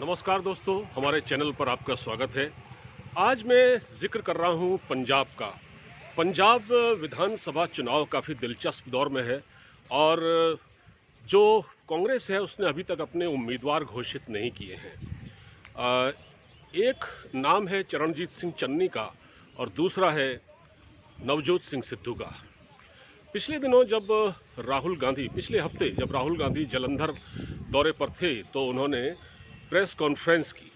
नमस्कार दोस्तों, हमारे चैनल पर आपका स्वागत है। आज मैं जिक्र कर रहा हूं पंजाब का। पंजाब विधानसभा चुनाव काफ़ी दिलचस्प दौर में है और जो कांग्रेस है उसने अभी तक अपने उम्मीदवार घोषित नहीं किए हैं। एक नाम है चरणजीत सिंह चन्नी का और दूसरा है नवजोत सिंह सिद्धू का। पिछले दिनों पिछले हफ्ते जब राहुल गांधी जालंधर दौरे पर थे तो उन्होंने प्रेस कॉन्फ्रेंस की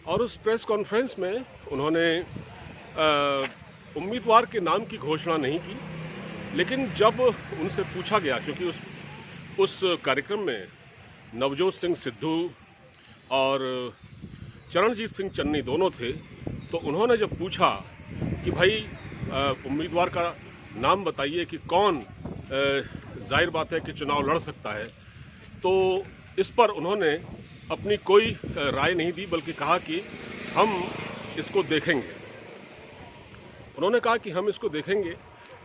और उस प्रेस कॉन्फ्रेंस में उन्होंने उम्मीदवार के नाम की घोषणा नहीं की। लेकिन जब उनसे पूछा गया, क्योंकि उस कार्यक्रम में नवजोत सिंह सिद्धू और चरणजीत सिंह चन्नी दोनों थे, तो उन्होंने जब पूछा कि भाई उम्मीदवार का नाम बताइए कि कौन जाहिर बात है कि चुनाव लड़ सकता है, तो इस पर उन्होंने अपनी कोई राय नहीं दी, बल्कि कहा कि हम इसको देखेंगे। उन्होंने कहा कि हम इसको देखेंगे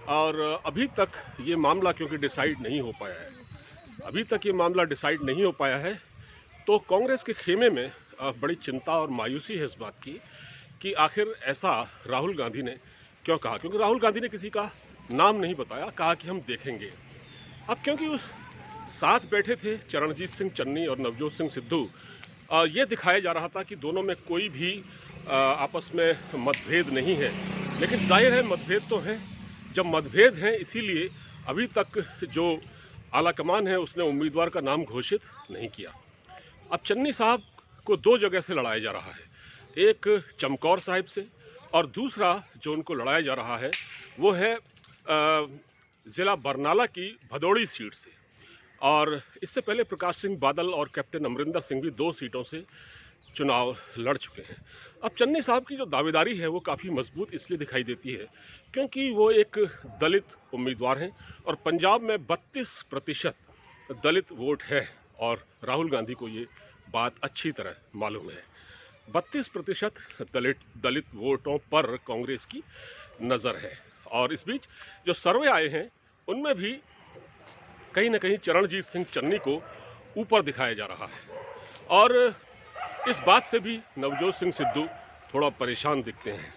और अभी तक ये मामला क्योंकि डिसाइड नहीं हो पाया है, तो कांग्रेस के खेमे में बड़ी चिंता और मायूसी है इस बात की कि आखिर ऐसा राहुल गांधी ने क्यों कहा। क्योंकि राहुल गांधी ने किसी का नाम नहीं बताया, कहा कि हम देखेंगे। अब क्योंकि उस साथ बैठे थे चरणजीत सिंह चन्नी और नवजोत सिंह सिद्धू, ये दिखाया जा रहा था कि दोनों में कोई भी आपस में मतभेद नहीं है। लेकिन जाहिर है मतभेद तो हैं। जब मतभेद हैं, इसीलिए अभी तक जो आलाकमान है उसने उम्मीदवार का नाम घोषित नहीं किया। अब चन्नी साहब को दो जगह से लड़ाया जा रहा है, एक चमकौर साहिब से और दूसरा जो उनको लड़ाया जा रहा है वो है ज़िला बरनाला की भदोड़ी सीट से। और इससे पहले प्रकाश सिंह बादल और कैप्टन अमरिंदर सिंह भी 2 सीटों से चुनाव लड़ चुके हैं। अब चन्नी साहब की जो दावेदारी है वो काफ़ी मजबूत इसलिए दिखाई देती है क्योंकि वो एक दलित उम्मीदवार हैं और पंजाब में 32% दलित वोट है और राहुल गांधी को ये बात अच्छी तरह मालूम है। 32% दलित वोटों पर कांग्रेस की नज़र है। और इस बीच जो सर्वे आए हैं उनमें भी कहीं ना कहीं चरणजीत सिंह चन्नी को ऊपर दिखाया जा रहा है और इस बात से भी नवजोत सिंह सिद्धू थोड़ा परेशान दिखते हैं।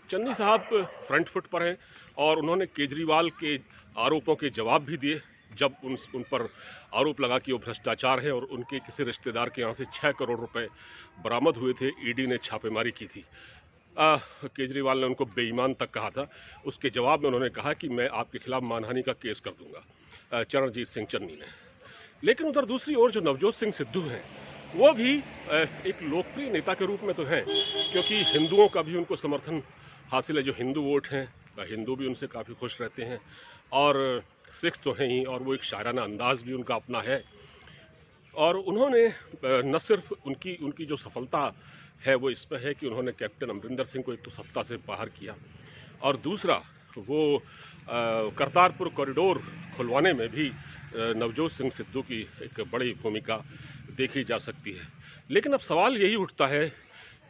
चन्नी साहब फ्रंट फुट पर हैं और उन्होंने केजरीवाल के आरोपों के जवाब भी दिए जब उन पर आरोप लगा कि वो भ्रष्टाचार है और उनके किसी रिश्तेदार के यहाँ से 6 करोड़ रुपए बरामद हुए थे। ईडी ने छापेमारी की थी। केजरीवाल ने उनको बेईमान तक कहा था। उसके जवाब में उन्होंने कहा कि मैं आपके खिलाफ मानहानि का केस कर दूंगा, चरणजीत सिंह चन्नी ने। लेकिन उधर दूसरी ओर जो नवजोत सिंह सिद्धू हैं वो भी एक लोकप्रिय नेता के रूप में तो हैं, क्योंकि हिंदुओं का भी उनको समर्थन हासिल है। जो हिंदू वोट हैं, हिंदू भी उनसे काफ़ी खुश रहते हैं और सिख तो हैं ही, और वो एक शायराना अंदाज़ भी उनका अपना है। और उन्होंने न सिर्फ उनकी जो सफलता है वो इसमें है कि उन्होंने कैप्टन अमरिंदर सिंह को एक तो सत्ता से बाहर किया और दूसरा वो करतारपुर कॉरिडोर खुलवाने में भी नवजोत सिंह सिद्धू की एक बड़ी भूमिका देखी जा सकती है। लेकिन अब सवाल यही उठता है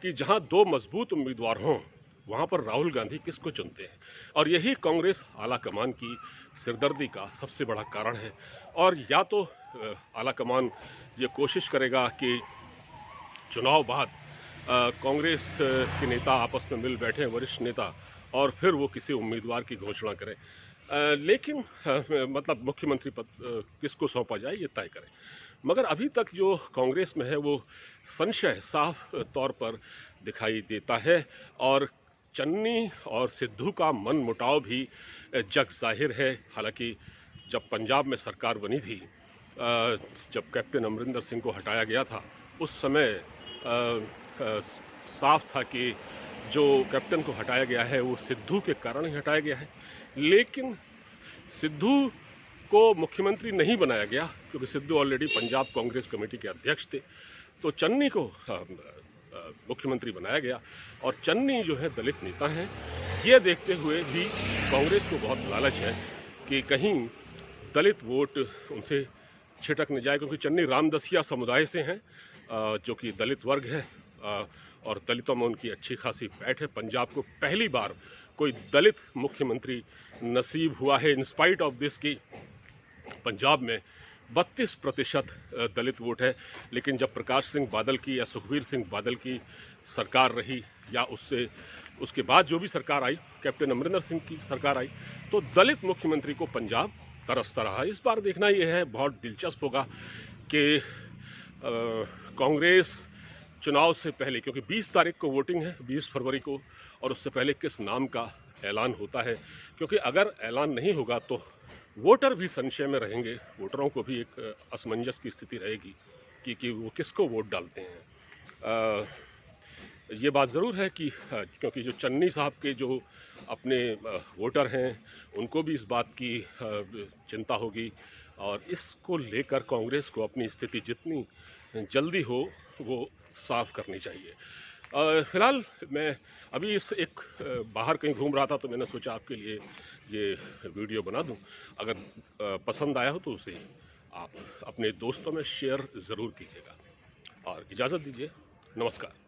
कि जहां 2 मजबूत उम्मीदवार हों वहां पर राहुल गांधी किसको चुनते हैं, और यही कांग्रेस आलाकमान की सिरदर्दी का सबसे बड़ा कारण है। और या तो आलाकमान ये कोशिश करेगा कि चुनाव बाद कांग्रेस के नेता आपस में मिल बैठे, वरिष्ठ नेता, और फिर वो किसी उम्मीदवार की घोषणा करें। लेकिन मतलब मुख्यमंत्री पद किसको सौंपा जाए ये तय करें। मगर अभी तक जो कांग्रेस में है वो संशय साफ तौर पर दिखाई देता है और चन्नी और सिद्धू का मन मुटाव भी जग जाहिर है। हालांकि जब पंजाब में सरकार बनी थी, जब कैप्टन अमरिंदर सिंह को हटाया गया था, उस समय साफ था कि जो कैप्टन को हटाया गया है वो सिद्धू के कारण ही हटाया गया है। लेकिन सिद्धू को मुख्यमंत्री नहीं बनाया गया क्योंकि सिद्धू ऑलरेडी पंजाब कांग्रेस कमेटी के अध्यक्ष थे, तो चन्नी को मुख्यमंत्री बनाया गया। और चन्नी जो है दलित नेता हैं, ये देखते हुए भी कांग्रेस को बहुत लालच है कि कहीं दलित वोट उनसे छिटक न जाए, क्योंकि चन्नी रामदसिया समुदाय से हैं जो कि दलित वर्ग है और दलितों में उनकी अच्छी खासी पैठ है। पंजाब को पहली बार कोई दलित मुख्यमंत्री नसीब हुआ है, इन स्पाइट ऑफ दिस कि पंजाब में 32% दलित वोट है। लेकिन जब प्रकाश सिंह बादल की या सुखबीर सिंह बादल की सरकार रही या उसके बाद जो भी सरकार आई, कैप्टन अमरिंदर सिंह की सरकार आई, तो दलित मुख्यमंत्री को पंजाब तरसता रहा। इस बार देखना यह है, बहुत दिलचस्प होगा कि कांग्रेस चुनाव से पहले, क्योंकि 20 तारीख को वोटिंग है, 20 फरवरी को, और उससे पहले किस नाम का ऐलान होता है। क्योंकि अगर ऐलान नहीं होगा तो वोटर भी संशय में रहेंगे, वोटरों को भी एक असमंजस की स्थिति रहेगी कि वो किसको वोट डालते हैं। ये बात ज़रूर है कि क्योंकि जो चन्नी साहब के जो अपने वोटर हैं, उनको भी इस बात की चिंता होगी, और इसको लेकर कांग्रेस को अपनी स्थिति जितनी जल्दी हो वो साफ करनी चाहिए। फ़िलहाल मैं अभी बाहर कहीं घूम रहा था, तो मैंने सोचा आपके लिए ये वीडियो बना दूं। अगर पसंद आया हो तो उसे आप अपने दोस्तों में शेयर ज़रूर कीजिएगा, और इजाज़त दीजिए। नमस्कार।